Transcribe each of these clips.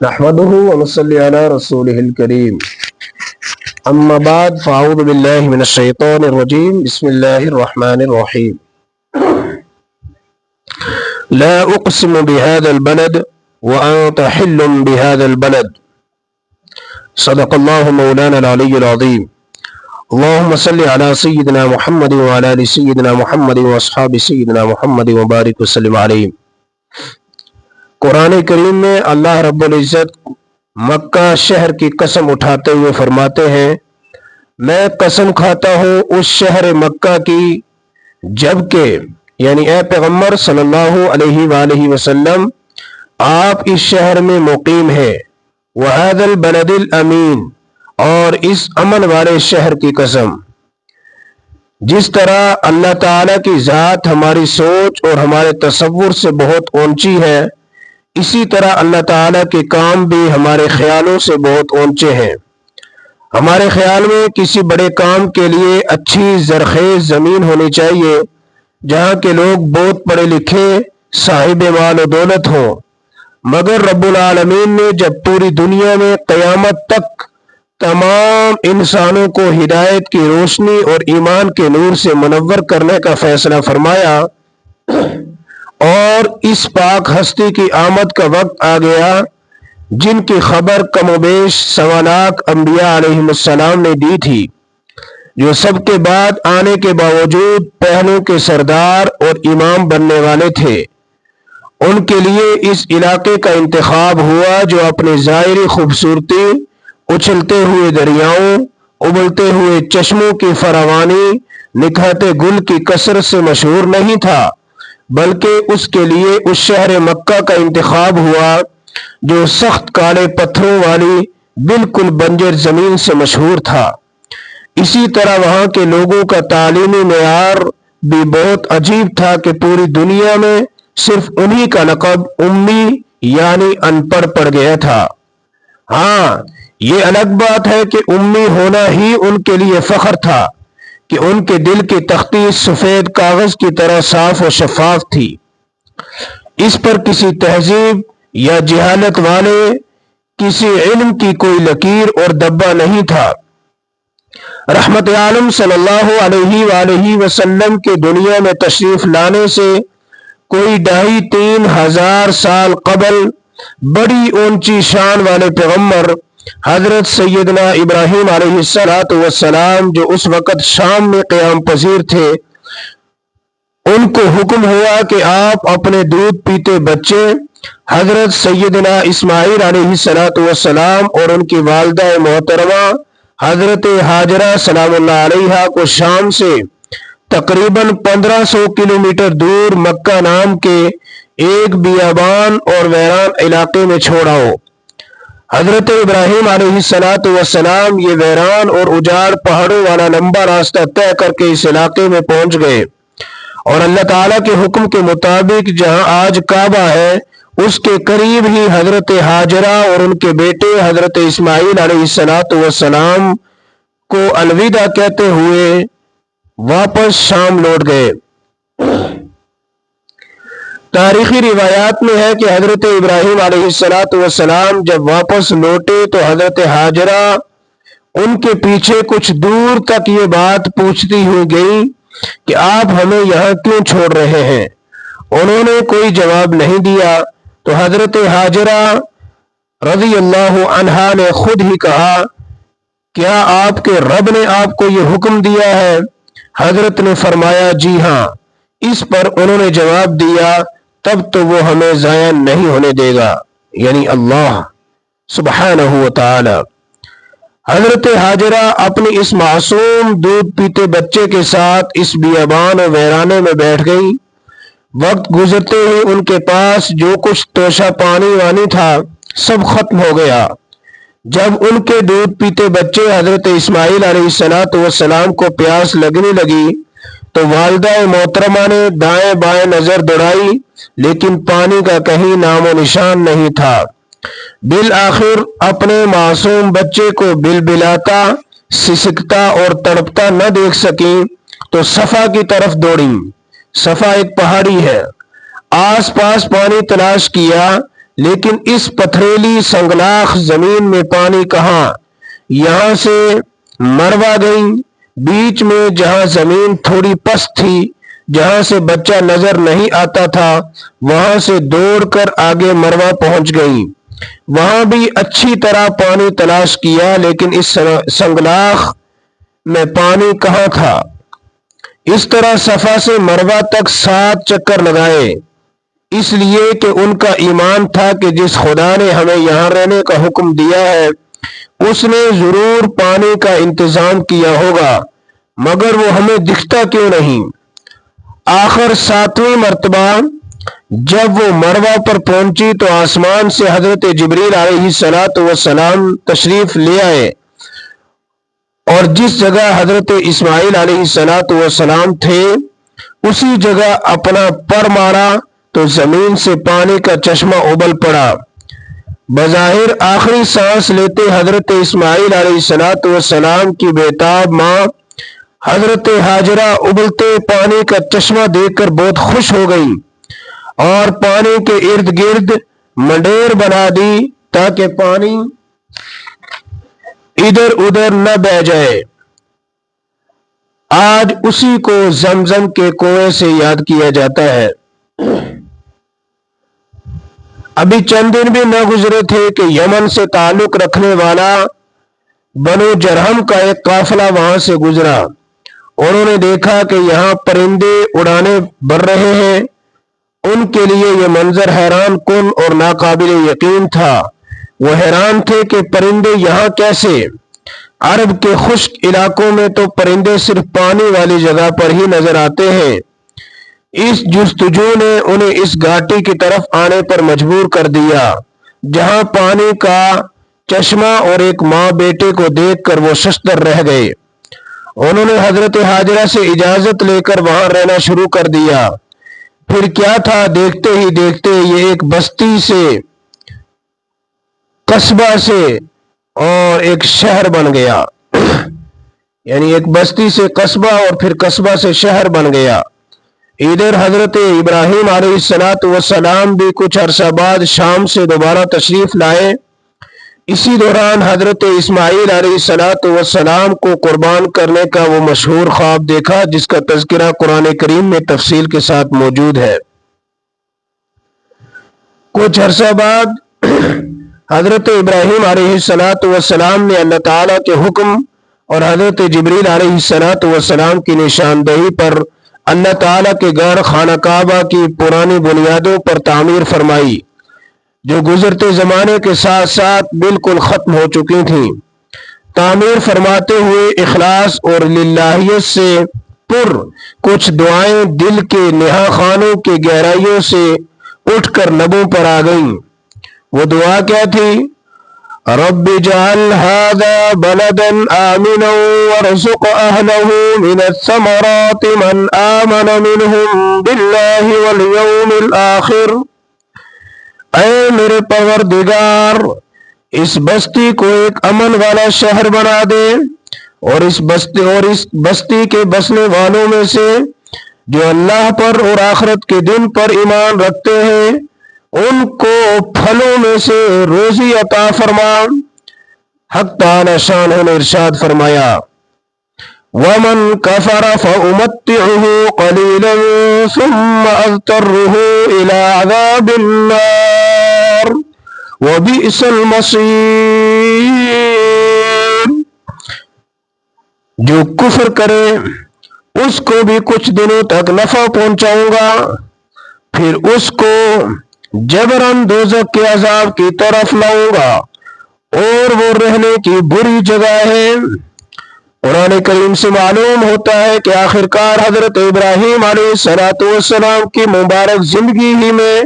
نحمده ونصلي على رسوله الكريم اما بعد فاعوذ بالله من الشيطان الرجيم بسم الله الرحمن الرحيم لا اقسم بهذا البلد وانت حل بهذا البلد صدق الله مولانا العلي العظيم اللهم صل على سيدنا محمد وعلى ال سيدنا محمد واصحاب سيدنا محمد وبارك وسلم عليه۔ قرآن کریم میں اللہ رب العزت مکہ شہر کی قسم اٹھاتے ہوئے فرماتے ہیں، میں قسم کھاتا ہوں اس شہر مکہ کی جبکہ یعنی اے پیغمبر صلی اللہ علیہ وآلہ وسلم آپ اس شہر میں مقیم ہیں، وَهَذَا الْبَلَدِ الْأَمِينَ اور اس امن والے شہر کی قسم۔ جس طرح اللہ تعالیٰ کی ذات ہماری سوچ اور ہمارے تصور سے بہت اونچی ہے، اسی طرح اللہ تعالیٰ کے کام بھی ہمارے خیالوں سے بہت اونچے ہیں۔ ہمارے خیال میں کسی بڑے کام کے لیے اچھی زرخیز زمین ہونی چاہیے جہاں کے لوگ بہت پڑھے لکھے صاحب مال و دولت ہوں، مگر رب العالمین نے جب پوری دنیا میں قیامت تک تمام انسانوں کو ہدایت کی روشنی اور ایمان کے نور سے منور کرنے کا فیصلہ فرمایا اور اس پاک ہستی کی آمد کا وقت آ گیا جن کی خبر کم و بیش 1.25 لاکھ انبیاء علیہ السلام نے دی تھی، جو سب کے بعد آنے کے باوجود پہلوں کے سردار اور امام بننے والے تھے۔ ان کے لیے اس علاقے کا انتخاب ہوا جو اپنی ظاہری خوبصورتی، اچھلتے ہوئے دریاؤں، ابلتے ہوئے چشموں کی فراوانی، نکھرتے گل کی کثرت سے مشہور نہیں تھا، بلکہ اس کے لیے اس شہر مکہ کا انتخاب ہوا جو سخت کالے پتھروں والی بالکل بنجر زمین سے مشہور تھا۔ اسی طرح وہاں کے لوگوں کا تعلیمی معیار بھی بہت عجیب تھا کہ پوری دنیا میں صرف انہی کا لقب امی یعنی ان پڑھ پڑ گیا تھا۔ ہاں، یہ الگ بات ہے کہ امی ہونا ہی ان کے لیے فخر تھا کہ ان کے دل کی تختی سفید کاغذ کی طرح صاف و شفاف تھی، اس پر کسی تہذیب یا جہالت والے کسی علم کی کوئی لکیر اور دبا نہیں تھا۔ رحمت عالم صلی اللہ علیہ وآلہ وسلم کے دنیا میں تشریف لانے سے کوئی 2500 سال قبل بڑی اونچی شان والے پیغمبر حضرت سیدنا ابراہیم علیہ السلام جو اس وقت شام میں قیام پذیر تھے، ان کو حکم ہوا کہ آپ اپنے دودھ پیتے بچے حضرت سیدنا اسماعیل علیہ السلام اور ان کی والدہ محترمہ حضرت ہاجرہ سلام اللہ علیہا کو شام سے تقریباً 1500 کلومیٹر دور مکہ نام کے ایک بیابان اور ویران علاقے میں چھوڑاؤ۔ حضرت ابراہیم علیہ السلام یہ ویران اور اجاڑ پہاڑوں والا لمبا راستہ طے کر کے اس علاقے میں پہنچ گئے، اور اللہ تعالیٰ کے حکم کے مطابق جہاں آج کعبہ ہے اس کے قریب ہی حضرت ہاجرہ اور ان کے بیٹے حضرت اسماعیل علیہ السلام کو الوداع کہتے ہوئے واپس شام لوٹ گئے۔ تاریخی روایات میں ہے کہ حضرت ابراہیم علیہ السلام جب واپس لوٹے تو حضرت ہاجرہ ان کے پیچھے کچھ دور تک یہ بات پوچھتی ہوئی گئی کہ آپ ہمیں یہاں کیوں چھوڑ رہے ہیں؟ انہوں نے کوئی جواب نہیں دیا تو حضرت ہاجرہ رضی اللہ عنہا نے خود ہی کہا، کیا آپ کے رب نے آپ کو یہ حکم دیا ہے؟ حضرت نے فرمایا جی ہاں۔ اس پر انہوں نے جواب دیا، تب تو وہ ہمیں ضائع نہیں ہونے دے گا، یعنی اللہ سبحانہ و تعالی۔ حضرت ہاجرہ اپنی اس معصوم دودھ پیتے بچے کے ساتھ اس بیابان و ویرانے میں بیٹھ گئی۔ وقت گزرتے ہی ان کے پاس جو کچھ توشہ پانی وانی تھا سب ختم ہو گیا۔ جب ان کے دودھ پیتے بچے حضرت اسماعیل علیہ السلام کو پیاس لگنے لگی تو والدہ محترمہ نے دائیں بائیں نظر دوڑائی، لیکن پانی کا کہیں نام و نشان نہیں تھا۔ بالآخر اپنے معصوم بچے کو بلبلاتا، سسکتا اور تڑپتا نہ دیکھ سکی تو صفا کی طرف دوڑی۔ صفا ایک پہاڑی ہے۔ آس پاس پانی تلاش کیا لیکن اس پتھریلی سنگلاخ زمین میں پانی کہاں؟ یہاں سے مروا گئی، بیچ میں جہاں زمین تھوڑی پست تھی، جہاں سے بچہ نظر نہیں آتا تھا، وہاں سے دوڑ کر آگے مروا پہنچ گئی۔ وہاں بھی اچھی طرح پانی تلاش کیا، لیکن اس سنگلاخ میں پانی کہاں تھا؟ اس طرح صفا سے مروا تک 7 چکر لگائے، اس لیے کہ ان کا ایمان تھا کہ جس خدا نے ہمیں یہاں رہنے کا حکم دیا ہے اس نے ضرور پانی کا انتظام کیا ہوگا، مگر وہ ہمیں دکھتا کیوں نہیں؟ آخر 7ویں مرتبہ جب وہ مروا پر پہنچی تو آسمان سے حضرت جبریل علیہ السلام تشریف لے آئے اور جس جگہ حضرت اسماعیل علیہ السلام تھے اسی جگہ اپنا پر مارا تو زمین سے پانی کا چشمہ ابل پڑا۔ بظاہر آخری سانس لیتے حضرت اسماعیل علیہ السلام کی بیتاب ماں حضرت ہاجرہ ابلتے پانی کا چشمہ دیکھ کر بہت خوش ہو گئی اور پانی کے ارد گرد منڈیر بنا دی تاکہ پانی ادھر ادھر نہ بہہ جائے۔ آج اسی کو زمزم کے کنویں سے یاد کیا جاتا ہے۔ ابھی چند دن بھی نہ گزرے تھے کہ یمن سے تعلق رکھنے والا بنو جرہم کا ایک قافلہ وہاں سے گزرا۔ انہوں نے دیکھا کہ یہاں پرندے اڑانے بڑھ رہے ہیں۔ ان کے لیے یہ منظر حیران کن اور ناقابل یقین تھا۔ وہ حیران تھے کہ پرندے یہاں کیسے؟ عرب کے خشک علاقوں میں تو پرندے صرف پانی والی جگہ پر ہی نظر آتے ہیں۔ اس جستجو نے انہیں اس گھاٹی کی طرف آنے پر مجبور کر دیا جہاں پانی کا چشمہ اور ایک ماں بیٹے کو دیکھ کر وہ ششدر رہ گئے۔ انہوں نے حضرت ہاجرہ سے اجازت لے کر وہاں رہنا شروع کر دیا۔ پھر کیا تھا، دیکھتے ہی دیکھتے یہ ایک بستی سے، قصبہ سے اور ایک شہر بن گیا۔ یعنی ایک بستی سے قصبہ اور پھر قصبہ سے شہر بن گیا۔ ادھر حضرت ابراہیم علیہ السلام بھی کچھ عرصہ بعد شام سے دوبارہ تشریف لائے۔ اسی دوران حضرت اسماعیل علیہ السلام کو قربان کرنے کا وہ مشہور خواب دیکھا جس کا تذکرہ قرآن کریم میں تفصیل کے ساتھ موجود ہے۔ کچھ عرصہ بعد حضرت ابراہیم علیہ السلام نے اللہ تعالیٰ کے حکم اور حضرت جبریل علیہ السلام کی نشاندہی پر اللہ تعالیٰ کے گھر خانہ کعبہ کی پرانی بنیادوں پر تعمیر فرمائی جو گزرتے زمانے کے ساتھ ساتھ بالکل ختم ہو چکی تھیں۔ تعمیر فرماتے ہوئے اخلاص اور للہیت سے پر کچھ دعائیں دل کے نہا خانوں کے گہرائیوں سے اٹھ کر لبوں پر آ گئیں۔ وہ دعا کیا تھی؟ رب اجعل هذا بلدا آمنا وارزق أهله من الثمرات من آمن منهم بالله واليوم الآخر۔ اے میرے پروردگار، اس بستی کو ایک امن والا شہر بنا دے اور اس بستی کے بسنے والوں میں سے جو اللہ پر اور آخرت کے دن پر ایمان رکھتے ہیں ان کو پھلوں میں سے روزی عطا فرما۔ حق تعالی شانہ نے ارشاد فرمایا وَمَنْ كَفَرَ فَأُمَتِّعُهُ قَلِيلًا ثُمَّ أَضْطَرُّهُ إِلَىٰ عَذَابِ النَّارِ وَبِئْسَ الْمَصِيرُ۔ جو کفر کرے اس کو بھی کچھ دنوں تک نفع پہنچاؤں گا، پھر اس کو جبراً دوزخ کے عذاب کی طرف لاؤں گا اور وہ رہنے کی بری جگہ ہے۔ قرآن کریم سے معلوم ہوتا ہے کہ آخرکار حضرت ابراہیم علیہ السلام کی مبارک زندگی ہی میں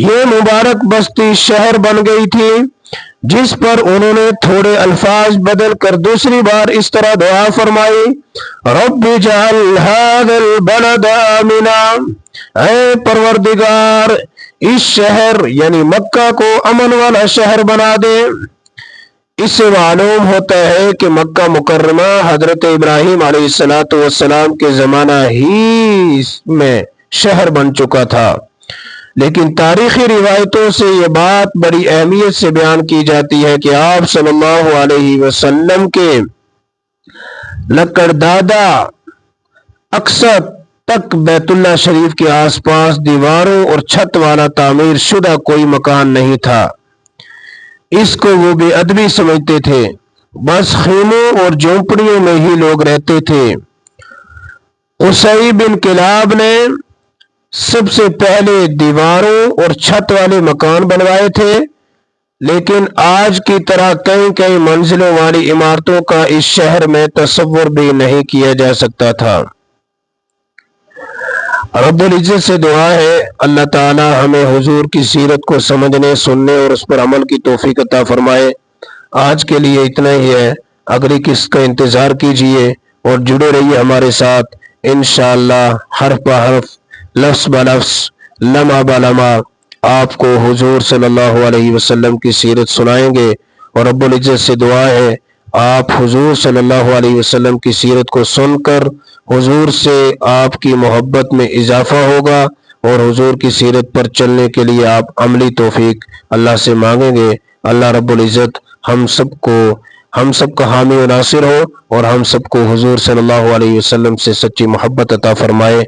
یہ مبارک بستی شہر بن گئی تھی جس پر انہوں نے تھوڑے الفاظ بدل کر دوسری بار اس طرح دعا فرمائی رب اجعل هذا البلد آمنا۔ اے پروردگار اس شہر یعنی مکہ کو امن والا شہر بنا دے۔ اس سے معلوم ہوتا ہے کہ مکہ مکرمہ حضرت ابراہیم علیہ السلام کے زمانہ ہی میں شہر بن چکا تھا، لیکن تاریخی روایتوں سے یہ بات بڑی اہمیت سے بیان کی جاتی ہے کہ آپ صلی اللہ علیہ وسلم کے لکڑدادا اقصی تک بیت اللہ شریف کے آس پاس دیواروں اور چھت والا تعمیر شدہ کوئی مکان نہیں تھا۔ اس کو وہ بے ادبی سمجھتے تھے، بس خیموں اور جھونپڑیوں میں ہی لوگ رہتے تھے۔ قصی بن کلاب نے سب سے پہلے دیواروں اور چھت والے مکان بنوائے تھے، لیکن آج کی طرح کئی منزلوں والی عمارتوں کا اس شہر میں تصور بھی نہیں کیا جا سکتا تھا۔ رب العزت سے دعا ہے اللہ تعالی ہمیں حضور کی سیرت کو سمجھنے، سننے اور اس پر عمل کی توفیق عطا فرمائے۔ آج کے لیے اتنا ہی ہے، اگلی قسط کا انتظار کیجیے اور جڑے رہیے ہمارے ساتھ۔ انشاءاللہ حرف بہ حرف، لفظ بہ لفظ، لمحہ بہ لمحہ آپ کو حضور صلی اللہ علیہ وسلم کی سیرت سنائیں گے، اور رب العزت سے دعا ہے آپ حضور صلی اللہ علیہ وسلم کی سیرت کو سن کر حضور سے آپ کی محبت میں اضافہ ہوگا، اور حضور کی سیرت پر چلنے کے لیے آپ عملی توفیق اللہ سے مانگیں گے۔ اللہ رب العزت ہم سب کا حامی و ناصر ہو، اور ہم سب کو حضور صلی اللہ علیہ وسلم سے سچی محبت عطا فرمائے۔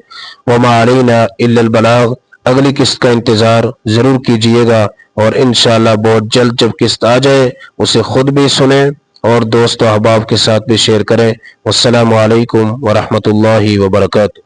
وما علینا الا البلاغ۔ اگلی قسط کا انتظار ضرور کیجیے گا، اور انشاءاللہ بہت جلد جب قسط آ جائے اسے خود بھی سنیں اور دوست و احباب کے ساتھ بھی شیئر کریں۔ والسلام علیکم ورحمۃ اللہ وبرکاتہ۔